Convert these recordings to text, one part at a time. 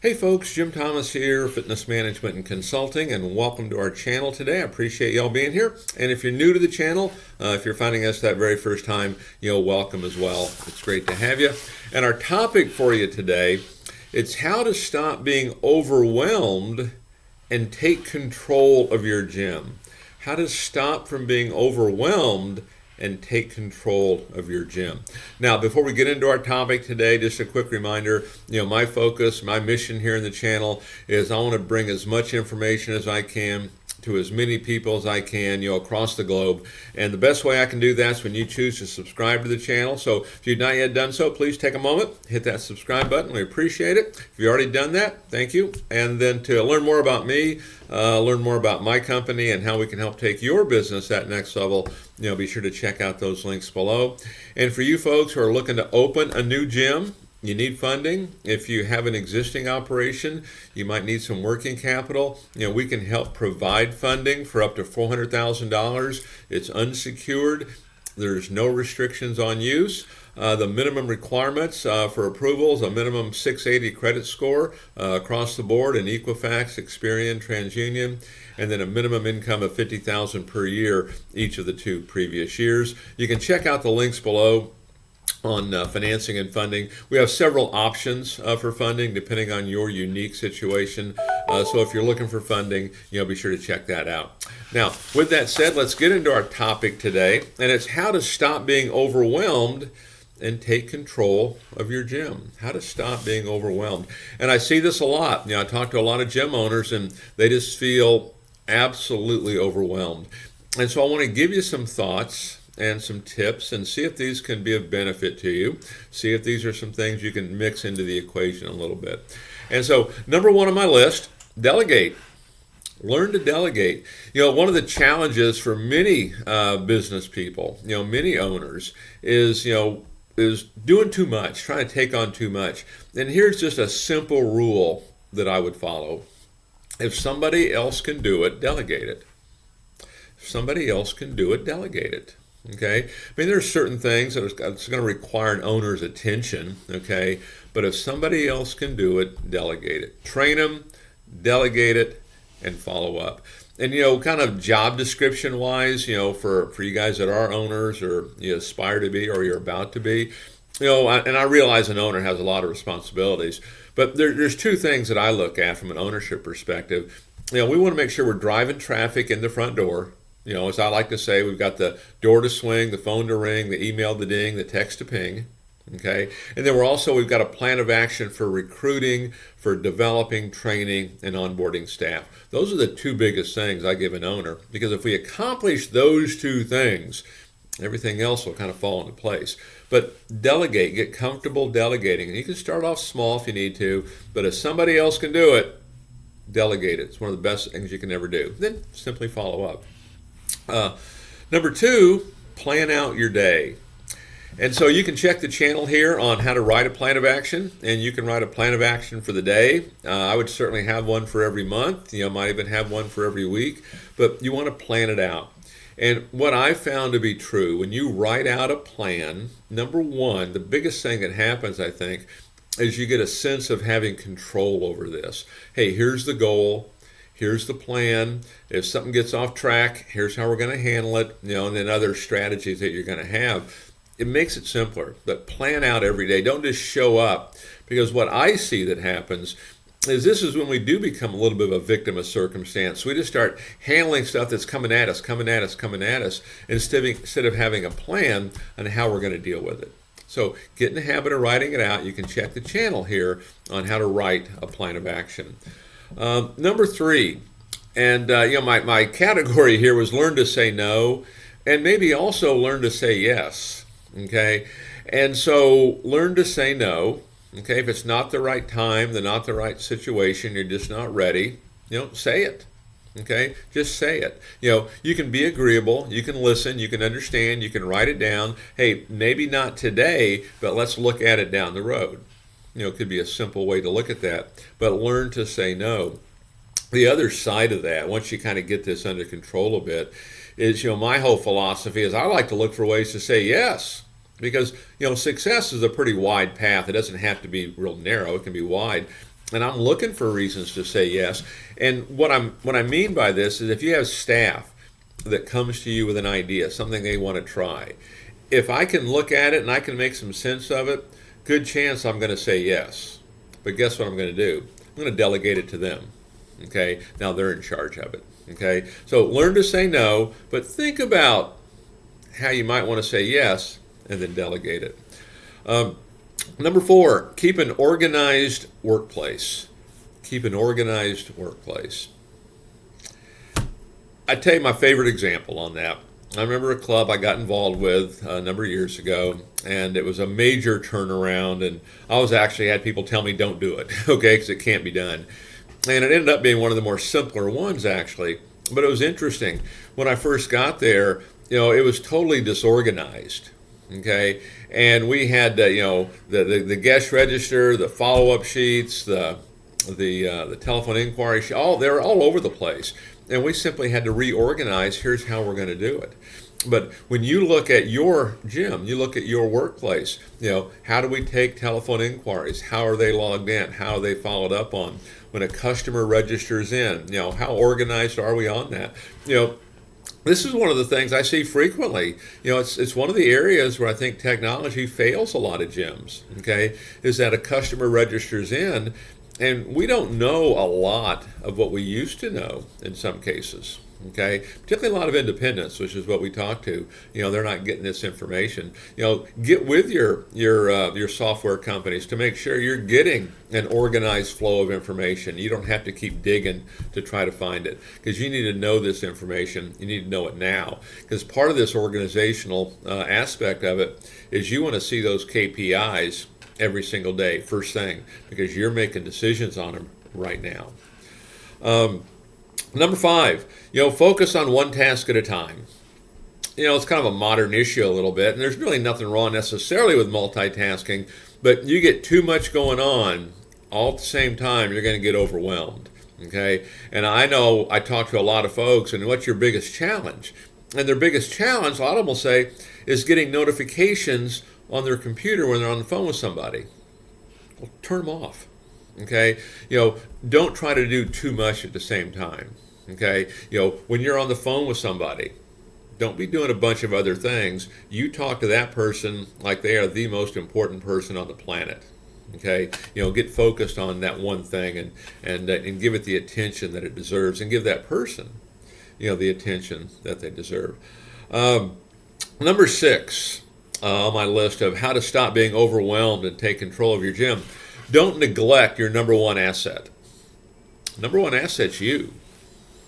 Hey folks, Jim Thomas here, Fitness Management and Consulting, and welcome to our channel today. I appreciate y'all being here. And if you're new to the channel, if you're finding us that very first time, welcome as well. It's great to have you. And our topic for you today, it's how to stop being overwhelmed and take control of your gym. How to stop from being overwhelmed and take control of your gym. Now, before we get into our topic today, just a quick reminder, my focus, my mission here in the channel is I want to bring as much information as I can to as many people as I can, across the globe. And the best way I can do that is when you choose to subscribe to the channel. So if you've not yet done so, please take a moment, hit that subscribe button. We appreciate it. If you've already done that, thank you. And then to learn more about me, learn more about my company and how we can help take your business that next level, be sure to check out those links below. And for you folks who are looking to open a new gym, you need funding. If you have an existing operation, you might need some working capital. We can help provide funding for up to $400,000. It's unsecured. There's no restrictions on use. The minimum requirements for approval is a minimum 680 credit score across the board in Equifax, Experian, TransUnion, and then a minimum income of $50,000 per year each of the 2 previous years. You can check out the links below on financing and funding. We have several options for funding depending on your unique situation. So if you're looking for funding, be sure to check that out. Now, with that said, let's get into our topic today, and it's how to stop being overwhelmed and take control of your gym. How to stop being overwhelmed. And I see this a lot. I talk to a lot of gym owners and they just feel absolutely overwhelmed. And so I want to give you some thoughts and some tips and see if these can be of benefit to you. See if these are some things you can mix into the equation a little bit. And so number 1 on my list, delegate. Learn to delegate. One of the challenges for many business people, many owners is doing too much, trying to take on too much. And here's just a simple rule that I would follow. If somebody else can do it, delegate it. If somebody else can do it, delegate it. Okay, I mean, there's certain things that it's going to require an owner's attention. Okay, but if somebody else can do it, delegate it. Train them, delegate it, and follow up. And kind of job description wise, for you guys that are owners or you aspire to be or you're about to be, and I realize an owner has a lot of responsibilities, but there's 2 things that I look at from an ownership perspective. We want to make sure we're driving traffic in the front door. As I like to say, we've got the door to swing, the phone to ring, the email to ding, the text to ping. Okay, and then we've got a plan of action for recruiting, for developing, training, and onboarding staff. Those are the 2 biggest things I give an owner, because if we accomplish those 2 things, everything else will kind of fall into place. But delegate, get comfortable delegating. And you can start off small if you need to, but if somebody else can do it, delegate it. It's one of the best things you can ever do. Then simply follow up. Number 2, plan out your day. And so you can check the channel here on how to write a plan of action, and you can write a plan of action for the day. I would certainly have one for every month. Might even have one for every week, but you want to plan it out. And what I found to be true, when you write out a plan, number 1, the biggest thing that happens, I think, is you get a sense of having control over this. Hey, here's the goal. Here's the plan. If something gets off track, here's how we're going to handle it, and then other strategies that you're going to have. It makes it simpler, but plan out every day. Don't just show up, because what I see that happens is this is when we do become a little bit of a victim of circumstance. We just start handling stuff that's coming at us, instead of having a plan on how we're going to deal with it. So get in the habit of writing it out. You can check the channel here on how to write a plan of action. Number 3, and my category here was learn to say no, and maybe also learn to say yes. Okay, and so learn to say no. Okay, if it's not the right time, not the right situation, you're just not ready, say it. Okay, just say it. You can be agreeable, you can listen, you can understand, you can write it down. Hey, maybe not today, but let's look at it down the road. It could be a simple way to look at that, but learn to say no. The other side of that, once you kind of get this under control a bit, is, my whole philosophy is I like to look for ways to say yes. Because, success is a pretty wide path. It doesn't have to be real narrow. It can be wide. and I'm looking for reasons to say yes. And what I mean by this is if you have staff that comes to you with an idea, something they want to try, if I can look at it and I can make some sense of it, good chance I'm going to say yes. But guess what I'm going to do? I'm going to delegate it to them. Okay? Now they're in charge of it. Okay? So learn to say no, but think about how you might want to say yes and then delegate it. Number 4, keep an organized workplace. Keep an organized workplace. I tell you my favorite example on that. I remember a club I got involved with a number of years ago, and it was a major turnaround, and I was actually had people tell me don't do it, okay, because it can't be done. And it ended up being one of the more simpler ones, actually. But it was interesting. When I first got there, it was totally disorganized. Okay, and we had the guest register, the follow-up sheets, the telephone inquiry sheet, they were all over the place, and we simply had to reorganize. Here's how we're going to do it. But when you look at your gym, you look at your workplace, how do we take telephone inquiries? How are they logged in? How are they followed up on? When a customer registers in, how organized are we on that? This is one of the things I see frequently. It's one of the areas where I think technology fails a lot of gyms, okay, is that a customer registers in, and we don't know a lot of what we used to know in some cases, okay, particularly a lot of independents, which is what we talk to. They're not getting this information. Get with your software companies to make sure you're getting an organized flow of information. You don't have to keep digging to try to find it, because you need to know this information. You need to know it now, because part of this organizational aspect of it is you want to see those KPIs every single day, first thing, because you're making decisions on them right now. Number 5, focus on one task at a time. It's kind of a modern issue a little bit, and there's really nothing wrong necessarily with multitasking, but you get too much going on all at the same time, you're going to get overwhelmed. Okay? And I know I talk to a lot of folks, and what's your biggest challenge? And their biggest challenge, a lot of them will say, is getting notifications on their computer when they're on the phone with somebody. Well, turn them off. Okay? Don't try to do too much at the same time. Okay? When you're on the phone with somebody, don't be doing a bunch of other things. You talk to that person like they are the most important person on the planet. Okay? Get focused on that one thing and give it the attention that it deserves, and give that person, the attention that they deserve. Number 6 on my list of how to stop being overwhelmed and take control of your gym. Don't neglect your number one asset. Number one asset's you.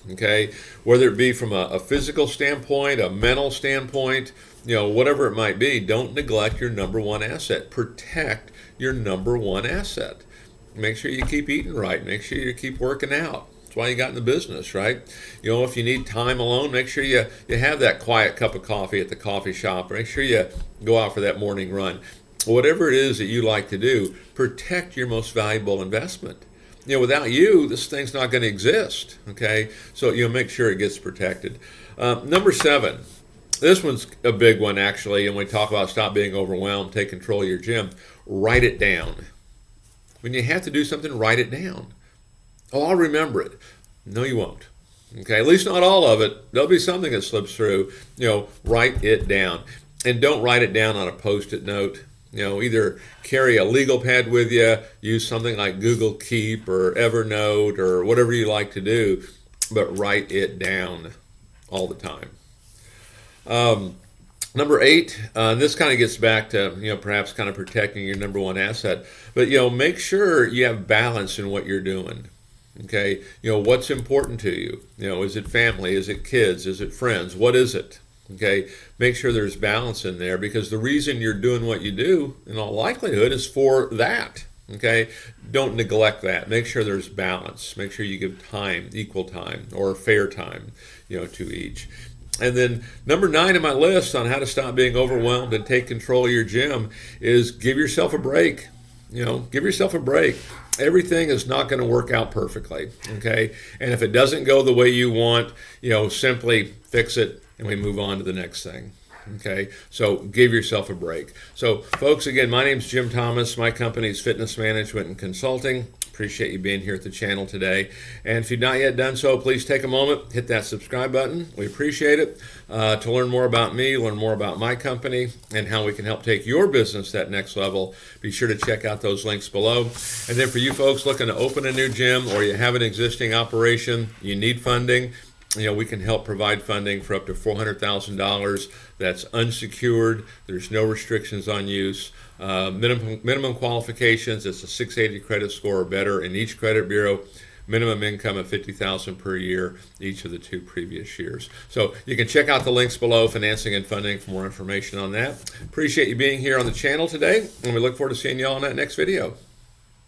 Okay, whether it be from a physical standpoint, a mental standpoint, whatever it might be, don't neglect your number one asset. Protect your number one asset. Make sure you keep eating right. Make sure you keep working out. That's why you got in the business, right? If you need time alone, make sure you have that quiet cup of coffee at the coffee shop. Make sure you go out for that morning run. Whatever it is that you like to do, protect your most valuable investment. Without you, this thing's not going to exist, okay? So make sure it gets protected. Number 7, this one's a big one, actually, and when we talk about stop being overwhelmed, take control of your gym, write it down. When you have to do something, write it down. Oh, I'll remember it. No, you won't. Okay, at least not all of it. There'll be something that slips through. Write it down. And don't write it down on a Post-it note. Either carry a legal pad with you, use something like Google Keep or Evernote or whatever you like to do, but write it down all the time. Number 8, this kind of gets back to, perhaps kind of protecting your number one asset, but, make sure you have balance in what you're doing. Okay, what's important to you? Is it family? Is it kids? Is it friends? What is it? Okay, make sure there's balance in there, because the reason you're doing what you do, in all likelihood, is for that. Okay, don't neglect that. Make sure there's balance. Make sure you give time, equal time, or fair time, to each. And then number 9 on my list on how to stop being overwhelmed and take control of your gym is give yourself a break. Give yourself a break. Everything is not going to work out perfectly. Okay, and if it doesn't go the way you want, simply fix it, and we move on to the next thing. Okay, so give yourself a break. So, folks, again, my name's Jim Thomas. My company is Fitness Management and Consulting. Appreciate you being here at the channel today. And if you've not yet done so, please take a moment, hit that subscribe button. We appreciate it. To learn more about me, learn more about my company, and how we can help take your business that next level, be sure to check out those links below. And then for you folks looking to open a new gym, or you have an existing operation, you need funding, we can help provide funding for up to $400,000. That's unsecured. There's no restrictions on use. Minimum qualifications, it's a 680 credit score or better in each credit bureau. Minimum income of $50,000 per year each of the 2 previous years. So you can check out the links below, financing and funding, for more information on that. Appreciate you being here on the channel today, and we look forward to seeing you all in that next video.